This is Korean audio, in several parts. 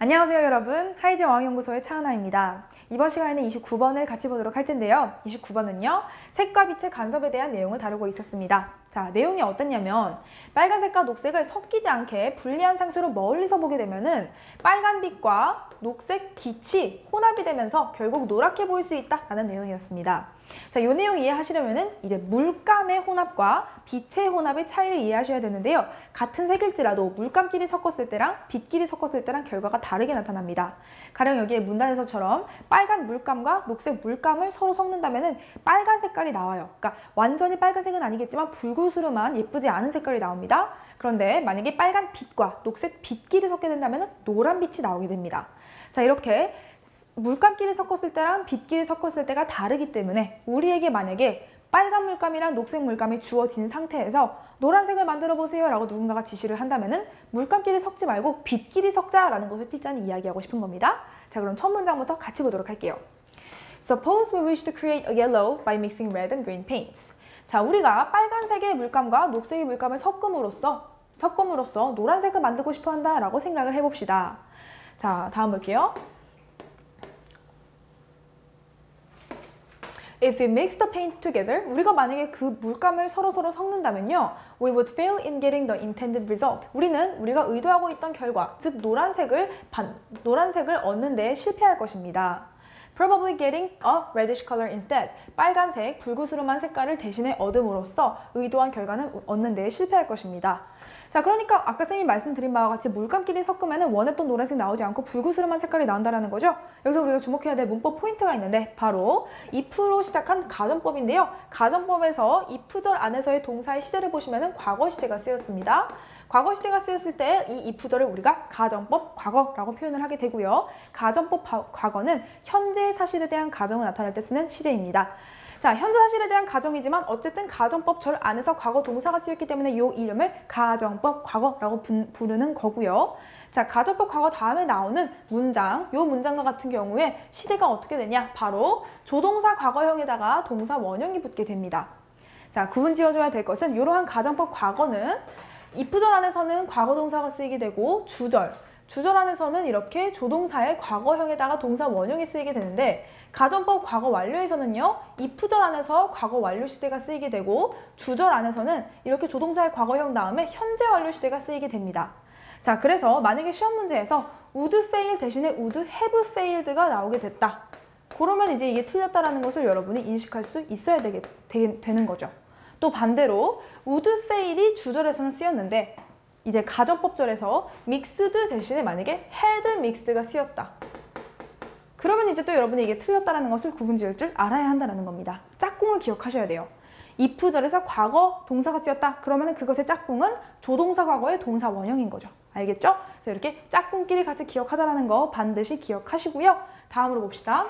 안녕하세요 여러분, 하이즈 어학연구소의 차은아입니다. 이번 시간에는 29번을 같이 보도록 할 텐데요. 29번은요, 색과 빛의 간섭에 대한 내용을 다루고 있었습니다. 자, 내용이 어땠냐면 빨간색과 녹색을 섞이지 않게 분리한 상태로 멀리서 보게 되면은 빨간빛과 녹색 빛이 혼합이 되면서 결국 노랗게 보일 수 있다라는 내용이었습니다. 자, 이 내용 이해하시려면은 이제 물감의 혼합과 빛의 혼합의 차이를 이해하셔야 되는데요. 같은 색일지라도 물감끼리 섞었을 때랑 빛끼리 섞었을 때랑 결과가 다르게 나타납니다. 가령 여기에 문단에서처럼 빨간 물감과 녹색 물감을 서로 섞는다면은 빨간 색깔이 나와요. 그러니까 완전히 빨간색은 아니겠지만 불구스름한 예쁘지 않은 색깔이 나옵니다. 그런데 만약에 빨간 빛과 녹색 빛끼리 섞게 된다면은 노란 빛이 나오게 됩니다. 자, 이렇게 물감끼리 섞었을 때랑 빛끼리 섞었을 때가 다르기 때문에 우리에게 만약에 빨간 물감이랑 녹색 물감이 주어진 상태에서 노란색을 만들어 보세요 라고 누군가가 지시를 한다면은 물감끼리 섞지 말고 빛끼리 섞자라는 것을 필자는 이야기하고 싶은 겁니다. 자, 그럼 첫 문장부터 같이 보도록 할게요. Suppose we wish to create a yellow by mixing red and green paints. 자, 우리가 빨간색의 물감과 녹색의 물감을 섞음으로써 노란색을 만들고 싶어 한다 라고 생각을 해봅시다. 자, 다음 볼게요. If we mix the paints together, 우리가 만약에 그 물감을 서로 섞는다면요, we would fail in getting the intended result. 우리는 우리가 의도하고 있던 결과, 즉 노란색을 얻는 데 실패할 것입니다. Probably getting a reddish color instead. 빨간색, 불구스름한 색깔을 대신에 얻음으로써 의도한 결과는 얻는 데 실패할 것입니다. 자, 그러니까 아까 쌤이 말씀드린 바와 같이 물감끼리 섞으면 원했던 노란색 나오지 않고 불구스름한 색깔이 나온다는 거죠. 여기서 우리가 주목해야 될 문법 포인트가 있는데 바로 if로 시작한 가정법인데요. 가정법에서 if절 안에서의 동사의 시제를 보시면 과거 시제가 쓰였습니다. 과거 시제가 쓰였을 때 이 if절을 우리가 가정법 과거라고 표현을 하게 되고요. 가정법 과거는 현재 사실에 대한 가정을 나타낼 때 쓰는 시제입니다. 자, 현재 사실에 대한 가정이지만 어쨌든 가정법 절 안에서 과거 동사가 쓰였기 때문에 이 이름을 가정법 과거라고 부르는 거고요. 자, 가정법 과거 다음에 나오는 문장, 이 문장과 같은 경우에 시제가 어떻게 되냐? 바로 조동사 과거형에다가 동사 원형이 붙게 됩니다. 자, 구분 지어줘야 될 것은 이러한 가정법 과거는 if절 안에서는 과거 동사가 쓰이게 되고 주절 안에서는 이렇게 조동사의 과거형에다가 동사 원형이 쓰이게 되는데 가정법 과거 완료에서는요, if절 안에서 과거 완료 시제가 쓰이게 되고 주절 안에서는 이렇게 조동사의 과거형 다음에 현재 완료 시제가 쓰이게 됩니다. 자, 그래서 만약에 시험 문제에서 would fail 대신에 would have failed가 나오게 됐다. 그러면 이제 이게 틀렸다라는 것을 여러분이 인식할 수 있어야 되는 거죠. 또 반대로 would fail이 주절에서는 쓰였는데 이제 가정법절에서 mixed 대신에 만약에 had mixed가 쓰였다. 그러면 이제 또 여러분이 이게 틀렸다는 것을 구분 지을 줄 알아야 한다는 겁니다. 짝꿍을 기억하셔야 돼요. if절에서 과거 동사가 쓰였다. 그러면 그것의 짝꿍은 조동사 과거의 동사 원형인 거죠. 알겠죠? 그래서 이렇게 짝꿍끼리 같이 기억하자라는 거 반드시 기억하시고요. 다음으로 봅시다.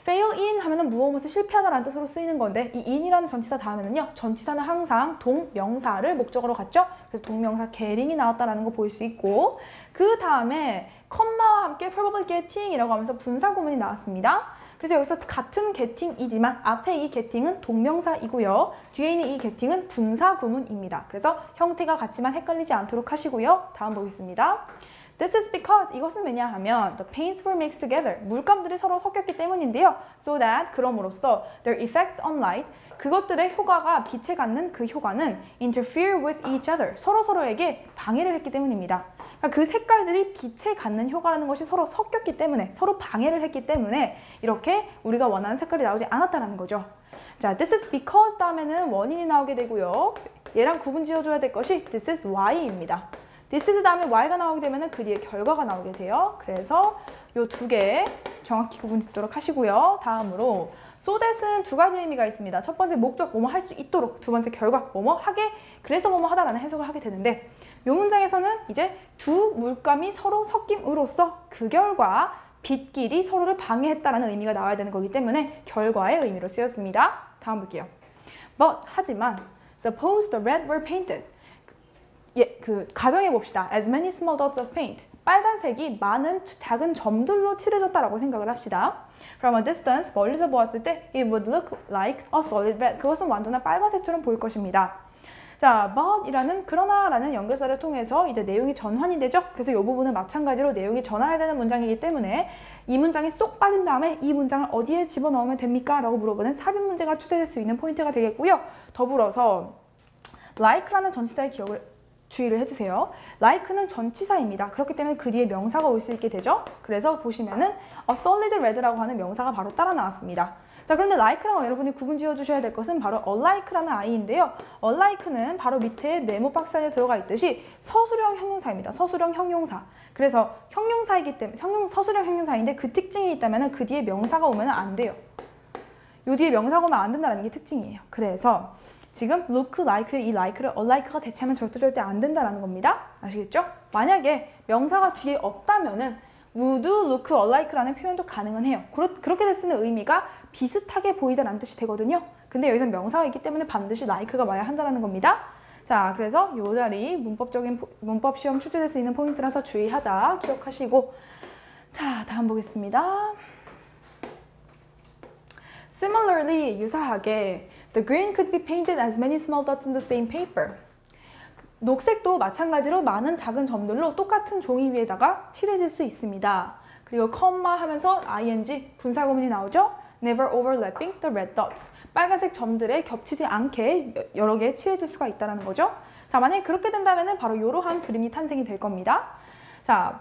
fail in 하면은 무엇을 실패하다라는 뜻으로 쓰이는 건데 이 in이라는 전치사 다음에는요, 전치사는 항상 동명사를 목적으로 갖죠. 그래서 동명사 getting이 나왔다라는 거 보일 수 있고 그 다음에 컴마와 함께 probably getting이라고 하면서 분사 구문이 나왔습니다. 그래서 여기서 같은 getting이지만 앞에 이 getting은 동명사이고요. 뒤에 있는 이 getting은 분사 구문입니다. 그래서 형태가 같지만 헷갈리지 않도록 하시고요. 다음 보겠습니다. This is because 이것은 왜냐하면 the paints were mixed together 물감들이 서로 섞였기 때문인데요. So that 그럼으로써 their effects on light 그것들의 효과가 빛에 갖는 그 효과는 interfere with each other 서로에게 방해를 했기 때문입니다. 그러니까 그 색깔들이 빛에 갖는 효과라는 것이 서로 섞였기 때문에 서로 방해를 했기 때문에 이렇게 우리가 원하는 색깔이 나오지 않았다는 거죠. 자, this is because 다음에는 원인이 나오게 되고요. 얘랑 구분 지어줘야 될 것이 this is why입니다. this is 다음에 y가 나오게 되면 그 뒤에 결과가 나오게 돼요. 그래서 이 두 개 정확히 구분 짓도록 하시고요. 다음으로 so that은 두 가지 의미가 있습니다. 첫 번째 목적 뭐뭐 할 수 있도록, 두 번째 결과 뭐뭐 하게, 그래서 뭐뭐 하다라는 해석을 하게 되는데 이 문장에서는 이제 두 물감이 서로 섞임으로써 그 결과 빛끼리 서로를 방해했다라는 의미가 나와야 되는 거기 때문에 결과의 의미로 쓰였습니다. 다음 볼게요. But 하지만 suppose the red were painted 가정해 봅시다. As many small dots of paint. 빨간색이 많은 작은 점들로 칠해졌다라고 생각을 합시다. From a distance, 멀리서 보았을 때 it would look like a solid red. 그것은 완전한 빨간색처럼 보일 것입니다. 자, but이라는 그러나라는 연결사를 통해서 이제 내용이 전환이 되죠. 그래서 이 부분은 마찬가지로 내용이 전환이 되는 문장이기 때문에 이 문장이 쏙 빠진 다음에 이 문장을 어디에 집어넣으면 됩니까? 라고 물어보는 삽입 문제가 출제될 수 있는 포인트가 되겠고요. 더불어서 like라는 전치사의 기억을 주의를 해주세요. like는 전치사입니다. 그렇기 때문에 그 뒤에 명사가 올 수 있게 되죠. 그래서 보시면은 a solid red라고 하는 명사가 바로 따라 나왔습니다. 자, 그런데 like랑 여러분이 구분 지어주셔야 될 것은 바로 unlike라는 아이인데요. unlike는 바로 밑에 네모 박스 안에 들어가 있듯이 서술형 형용사입니다. 서술형 형용사. 그래서 형용사이기 때문에 서술형 형용사인데 그 특징이 있다면 그 뒤에 명사가 오면 안 돼요. 요 뒤에 명사가 오면 안 된다는 게 특징이에요. 그래서 지금 look like 이 like를 unlike가 대체하면 절대 안 된다는 겁니다. 아시겠죠? 만약에 명사가 뒤에 없다면은 would look alike라는 표현도 가능은 해요. 그렇게 됐으면 의미가 비슷하게 보이다라는 뜻이 되거든요. 근데 여기서 명사가 있기 때문에 반드시 like가 와야 한다는 겁니다. 자, 그래서 요 자리 문법 시험 출제될 수 있는 포인트라서 주의하자 기억하시고, 자, 다음 보겠습니다. Similarly, 유사하게 the green could be painted as many small dots in the same paper. 녹색도 마찬가지로 많은 작은 점들로 똑같은 종이 위에다가 칠해질 수 있습니다. 그리고 컴마 하면서 ing 분사구문이 나오죠. Never overlapping the red dots. 빨간색 점들에 겹치지 않게 여러 개 칠해질 수가 있다는 거죠. 자, 만약에 그렇게 된다면 바로 이러한 그림이 탄생이 될 겁니다. 자,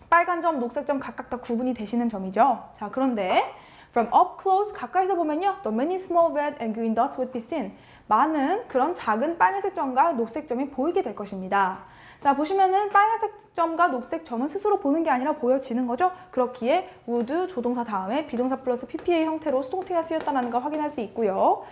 빨간 점, 녹색 점 각각 다 구분이 되시는 점이죠. 자, 그런데 from up close, 가까이서 보면요. The many small red and green dots would be seen. 많은 그런 작은 빨간색 점과 녹색 점이 보이게 될 것입니다. 자, 보시면은 빨간색 점과 녹색 점은 스스로 보는 게 아니라 보여지는 거죠. 그렇기에 would 조동사 다음에 비동사 플러스 PPA 형태로 수동태가 쓰였다는 걸 확인할 수 있고요.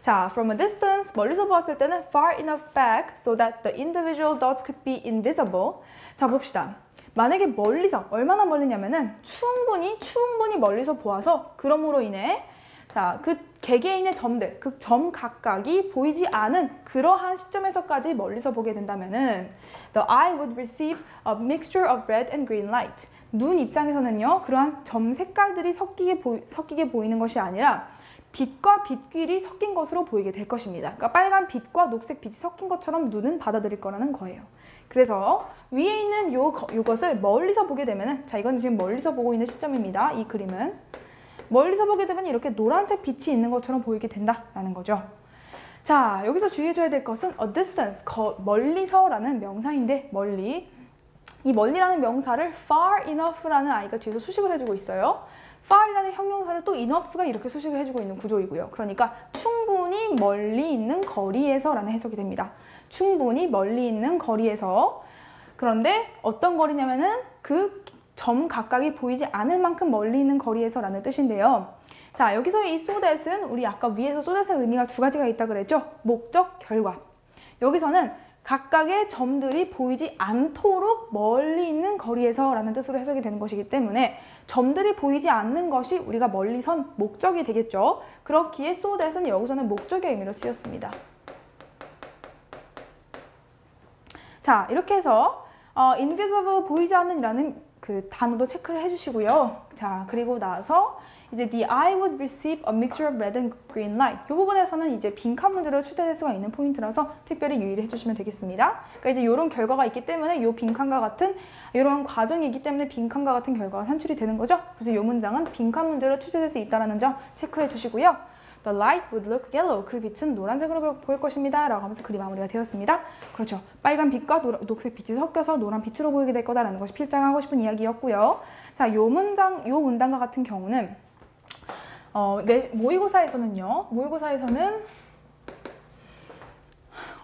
자, from a distance, 멀리서 보았을 때는 far enough back so that the individual dots could be invisible. 자, 봅시다. 만약에 멀리서, 얼마나 멀리냐면은 충분히 멀리서 보아서 그럼으로 인해 자, 그 개개인의 점들, 그 점 각각이 보이지 않은 그러한 시점에서까지 멀리서 보게 된다면은 the eye would receive a mixture of red and green light. 눈 입장에서는요, 그러한 점 색깔들이 섞이게 보이는 것이 아니라 빛과 빛끼리 섞인 것으로 보이게 될 것입니다. 그러니까 빨간 빛과 녹색 빛이 섞인 것처럼 눈은 받아들일 거라는 거예요. 그래서 위에 있는 요것을 멀리서 보게 되면은, 자, 이건 지금 멀리서 보고 있는 시점입니다. 이 그림은. 멀리서 보게 되면 이렇게 노란색 빛이 있는 것처럼 보이게 된다라는 거죠. 자, 여기서 주의해줘야 될 것은 a distance, 멀리서라는 명사인데 멀리. 이 멀리라는 명사를 far enough라는 아이가 뒤에서 수식을 해주고 있어요. far이라는 형용사를 또 enough가 이렇게 수식을 해주고 있는 구조이고요. 그러니까 충분히 멀리 있는 거리에서라는 해석이 됩니다. 충분히 멀리 있는 거리에서. 그런데 어떤 거리냐면은 그 점 각각이 보이지 않을 만큼 멀리 있는 거리에서라는 뜻인데요. 자, 여기서 이 so that은 우리 아까 위에서 so that의 의미가 두 가지가 있다 그랬죠? 목적, 결과. 여기서는 각각의 점들이 보이지 않도록 멀리 있는 거리에서라는 뜻으로 해석이 되는 것이기 때문에 점들이 보이지 않는 것이 우리가 멀리선 목적이 되겠죠. 그렇기에 so that은 여기서는 목적의 의미로 쓰였습니다. 자, 이렇게 해서 invisible, 보이지 않는이라는 그 단어도 체크를 해주시고요. 자, 그리고 나서 이제 the eye would receive a mixture of red and green light. 이 부분에서는 이제 빈칸 문제로 출제될 수가 있는 포인트라서 특별히 유의를 해주시면 되겠습니다. 그러니까 이제 이런 결과가 있기 때문에 이 빈칸과 같은 이런 과정이 있기 때문에 빈칸과 같은 결과가 산출이 되는 거죠. 그래서 이 문장은 빈칸 문제로 출제될 수 있다는 점 체크해 주시고요. The light would look yellow. 그 빛은 노란색으로 보일 것입니다. 라고 하면서 글이 마무리가 되었습니다. 그렇죠. 빨간 빛과 녹색 빛이 섞여서 노란 빛으로 보이게 될 거다라는 것이 필장하고 싶은 이야기였고요. 자, 요 문단과 같은 경우는 모의고사에서는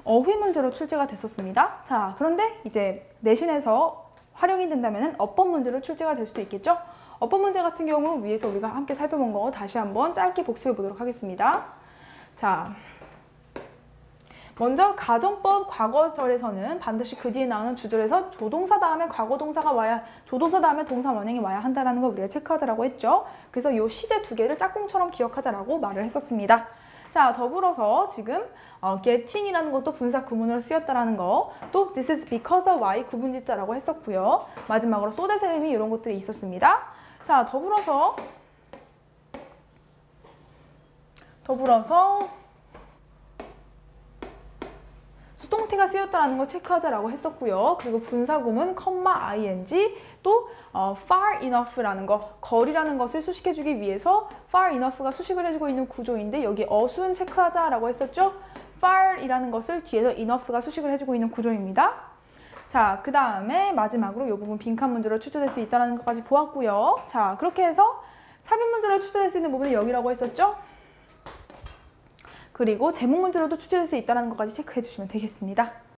어휘 문제로 출제가 됐었습니다. 자, 그런데 이제 내신에서 활용이 된다면 어법 문제로 출제가 될 수도 있겠죠. 어법 문제 같은 경우 위에서 우리가 함께 살펴본 거 다시 한번 짧게 복습해 보도록 하겠습니다. 자, 먼저 가정법 과거절에서는 반드시 그 뒤에 나오는 주절에서 조동사 다음에 조동사 다음에 동사 원형이 와야 한다는 걸 우리가 체크하자라고 했죠. 그래서 이 시제 두 개를 짝꿍처럼 기억하자라고 말을 했었습니다. 자, 더불어서 지금 getting이라는 것도 분사 구문으로 쓰였다라는 거, 또 this is because of why 구분짓자라고 했었고요. 마지막으로 so that의 의미 이런 것들이 있었습니다. 자, 더불어서 형태가 쓰였다는 거 체크하자라고 했었고요. 그리고 분사구문 ing 또 far enough라는 거, 거리라는 것을 수식해주기 위해서 far enough가 수식을 해주고 있는 구조인데 여기 어순 체크하자라고 했었죠. far이라는 것을 뒤에서 enough가 수식을 해주고 있는 구조입니다. 자, 그 다음에 마지막으로 이 부분 빈칸 문제로 출제될 수 있다는 것까지 보았고요. 자, 그렇게 해서 삽입 문제로 출제될 수 있는 부분이 여기라고 했었죠. 그리고 제목 문제로도 출제될 수 있다는 것까지 체크해 주시면 되겠습니다.